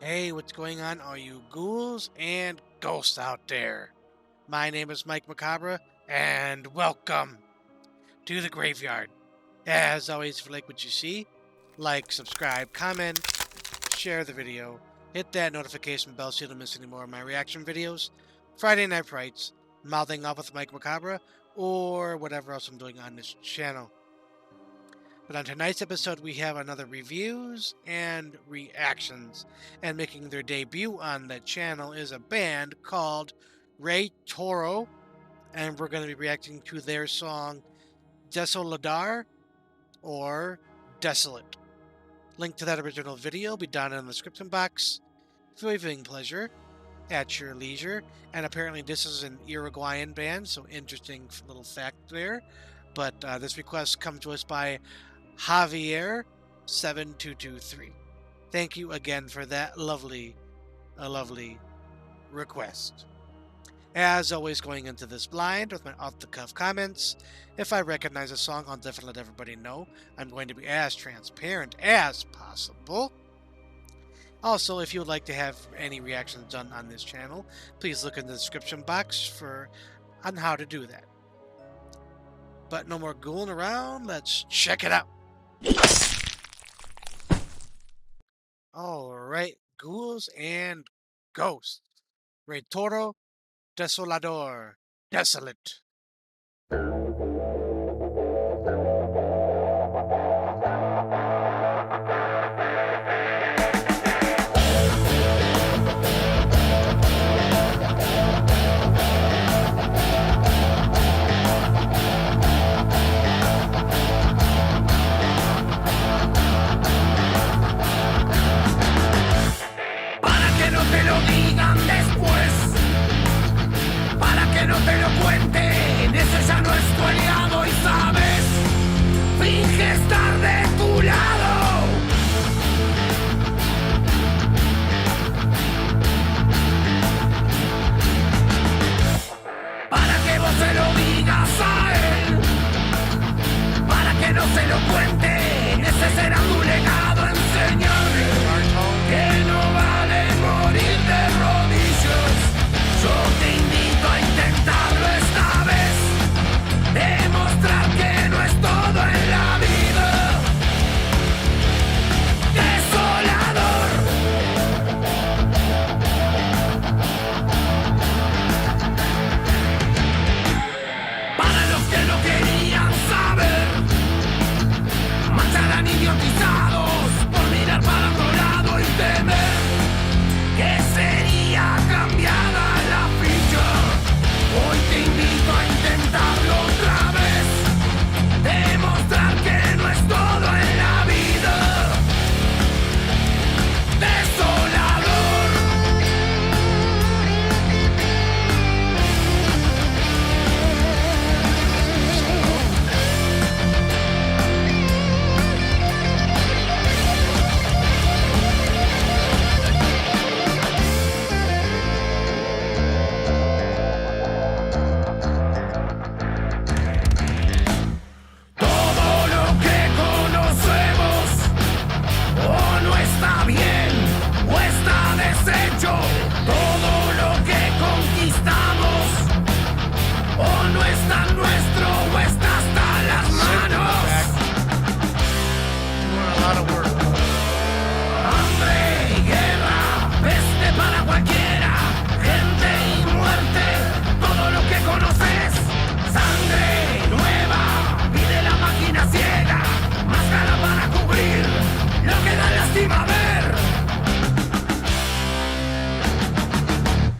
Hey, what's going on, all you ghouls and ghosts out there? My name is Mike Macabre, and welcome to the graveyard. As always, if you like what you see, like, subscribe, comment, share the video, hit that notification bell so you don't miss any more of my reaction videos, Friday Night Frights, Mouthing Off with Mike Macabre, or whatever else I'm doing on this channel. But on tonight's episode, we have another reviews and reactions. And making their debut on the channel is a band called Reytoro. And we're going to be reacting to their song Desolador or Desolate. Link to that original video will be down in the description box. For viewing pleasure at your leisure. And apparently this is an Uruguayan band, so interesting little fact there. But this request comes to us by Javier7223. Thank you again for that lovely request. As always, going into this blind with my off-the-cuff comments. If I recognize a song, I'll definitely let everybody know. I'm going to be as transparent as possible. Also, if you would like to have any reactions done on this channel, please look in the description box on how to do that. But no more ghouling around, let's check it out. Alright, ghouls and ghosts. Reytoro, Desolador, Desolate. Te lo digan después, para que no te lo cuenten, ese ya no es tu aliado y sabes, finge estar de tu lado. Para que vos se lo digas a él, para que no se lo cuenten, ese será tu legado, enseñarle que no vale morir de rodillas. Yo te invito a intentarlo esta vez, demostrar que no es todo en la vida. Desolador. Para los que no querían saber, marcharán idiotizados por mirar para otro lado y temer que sería cambiada la ficha. Hoy te invito a intentarlo otra vez, demostrar que no es todo en la vida. Desolador.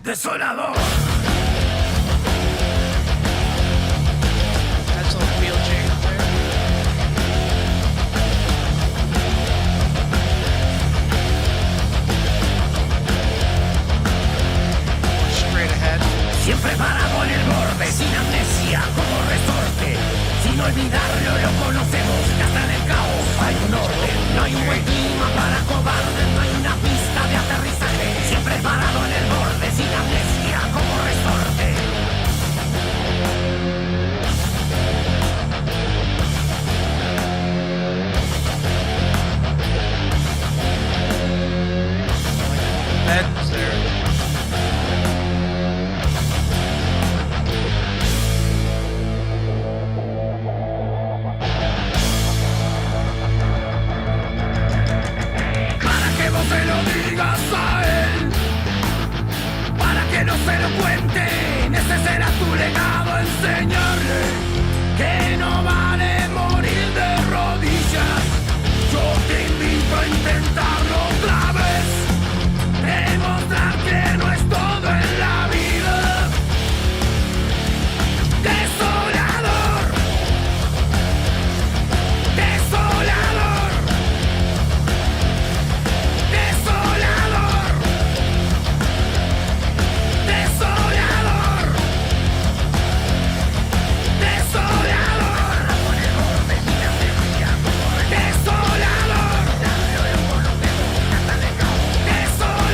Desolador. That's a little wheel change there. Straight ahead. Siempre parado en el borde, sin amnesia, como resorte. Sin olvidarlo, lo conocemos, que hasta en el caos hay un orden. No hay un buen clima para cobardes, no hay una pista de aterrizaje. Siempre parado en el borde, sin amnesia, como resorte. enseñarle que no vale morir de rodillas. Yo te invito a intentarlo otra vez, demostrar que no es todo en la vida. Desolador, desolador, desolador, desolador, desolador, desolador, desolador,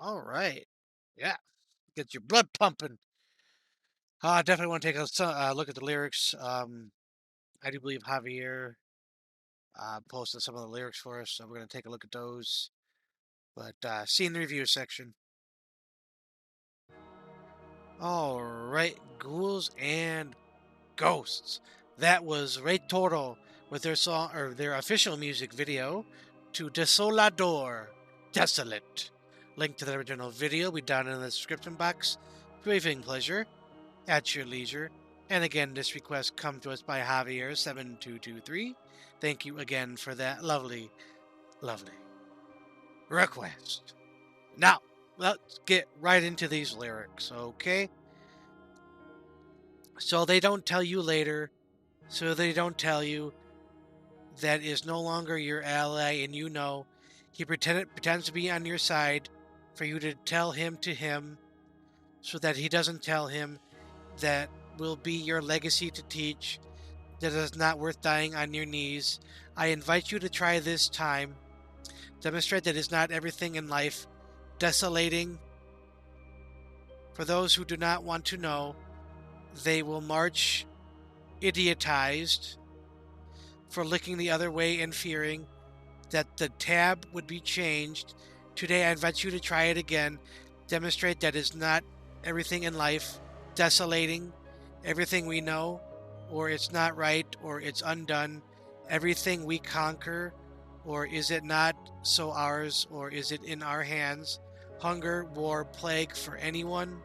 All right. Yeah. Get your blood pumping. Definitely want to take a look at the lyrics. I do believe Javier posted some of the lyrics for us, so we're going to take a look at those. But see in the review section. All right, ghouls and ghosts. That was Reytoro with their song or their official music video to Desolador, Desolate. Link to the original video will be down in the description box. Viewing pleasure at your leisure. And again, this request comes to us by Javier7223. Thank you again for that lovely, lovely request. Now, let's get right into these lyrics, okay? So they don't tell you later, so they don't tell you that is no longer your ally, and you know he pretends to be on your side for you to tell him to him, so that he doesn't tell him that will be your legacy to teach that is not worth dying on your knees. I invite you to try this time. Demonstrate that is not everything in life desolating. For those who do not want to know, they will march idiotized for looking the other way and fearing that the tab would be changed. Today I invite you to try it again. Demonstrate that is not everything in life desolating, everything we know, or it's not right, or it's undone, everything we conquer, or is it not so ours, or is it in our hands? Hunger, war, plague for anyone?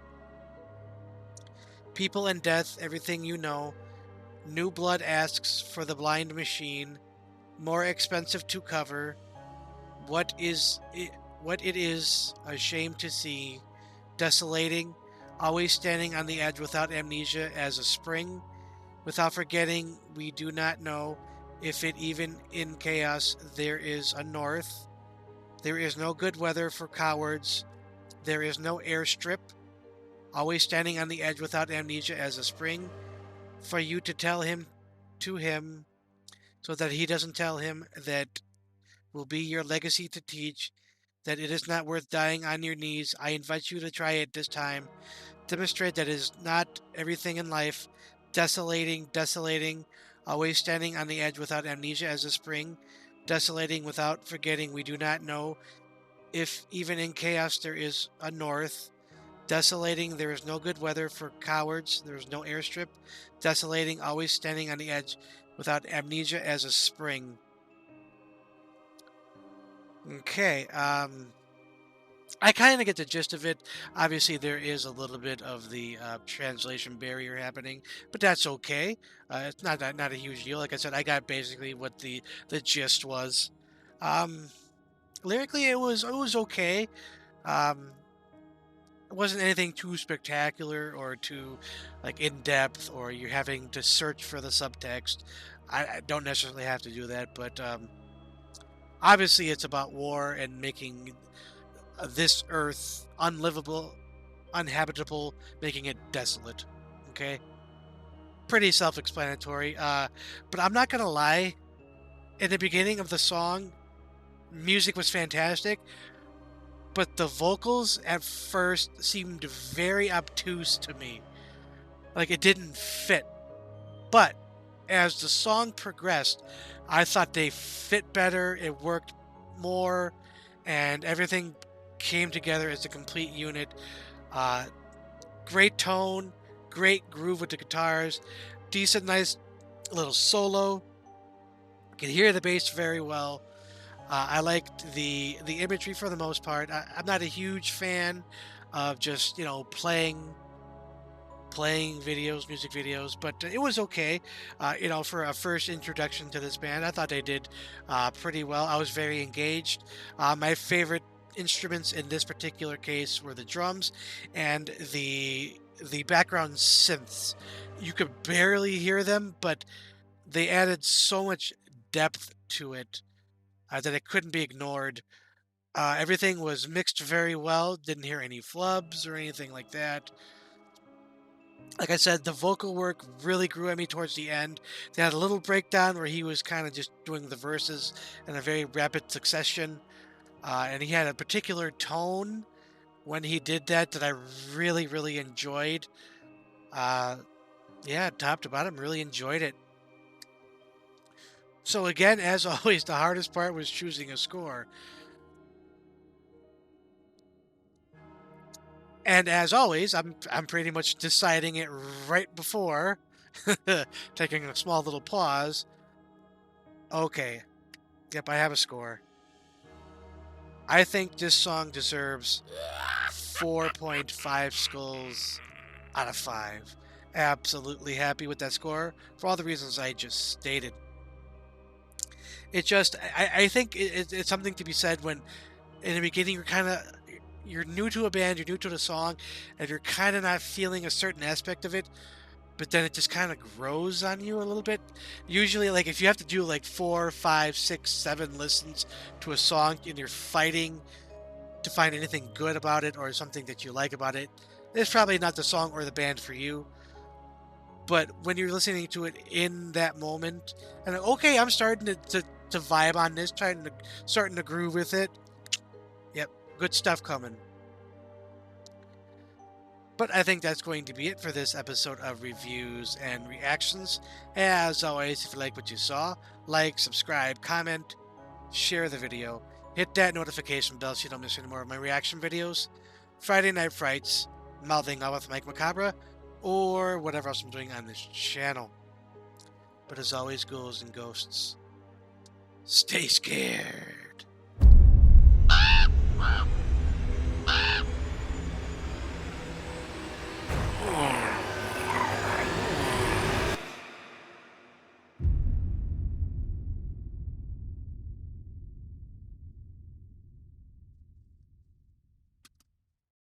People and death, everything you know. New blood asks for the blind machine, more expensive to cover. What it is a shame to see, desolating, always standing on the edge without amnesia as a spring, without forgetting we do not know if it even in chaos there is a north. There is no good weather for cowards. There is no airstrip, always standing on the edge without amnesia as a spring, for you to tell him to him, so that he doesn't tell him that will be your legacy to teach that it is not worth dying on your knees. I invite you to try it this time. Demonstrate that it is not everything in life desolating, always standing on the edge without amnesia as a spring, desolating without forgetting we do not know if even in chaos there is a north. Desolating, there is no good weather for cowards. There is no airstrip. Desolating, always standing on the edge without amnesia as a spring. Okay, I kind of get the gist of it. Obviously, there is a little bit of the translation barrier happening, but that's okay. It's not a huge deal. Like I said, I got basically what the gist was. Um, Lyrically, it was okay. Um, it wasn't anything too spectacular or too like in depth, or you're having to search for the subtext. I don't necessarily have to do that, but obviously, it's about war and making this earth unlivable, uninhabitable, making it desolate. Okay, pretty self-explanatory. But I'm not gonna lie. In the beginning of the song, music was fantastic, but the vocals at first seemed very obtuse to me. Like it didn't fit. But as the song progressed, I thought they fit better. It worked more, and everything came together as a complete unit. Uh, Great tone, great groove with the guitars, decent, nice little solo. Can hear the bass very well. I liked the imagery for the most part. I'm not a huge fan of just playing videos, music videos, but it was okay. For a first introduction to this band, I thought they did pretty well. I was very engaged. My favorite instruments in this particular case were the drums and the background synths. You could barely hear them, but they added so much depth to it that it couldn't be ignored. Everything was mixed very well. Didn't hear any flubs or anything like that. Like I said, the vocal work really grew at me towards the end. They had a little breakdown where he was kind of just doing the verses in a very rapid succession. And he had a particular tone when he did that I really, really enjoyed. Uh, yeah, top to bottom, really enjoyed it. So again, as always, the hardest part was choosing a score. And as always, I'm pretty much deciding it right before taking a small little pause. Okay, yep, I have a score. I think this song deserves 4.5 skulls out of 5. Absolutely happy with that score for all the reasons I just stated. It just, I think it's something to be said when in the beginning you're new to a band, you're new to the song, and you're kind of not feeling a certain aspect of it, but then it just kind of grows on you a little bit. Usually, like if you have to do like 4, 5, 6, 7 listens to a song and you're fighting to find anything good about it or something that you like about it, it's probably not the song or the band for you. But when you're listening to it in that moment, and okay, I'm starting to vibe on this, starting to groove with it. Yep, good stuff coming. But I think that's going to be it for this episode of Reviews and Reactions. As always, if you like what you saw, like, subscribe, comment, share the video, hit that notification bell so you don't miss any more of my reaction videos, Friday Night Frights, Mouthing Out with Mike Macabre, or whatever else I'm doing on this channel. But as always, ghouls and ghosts, stay scared.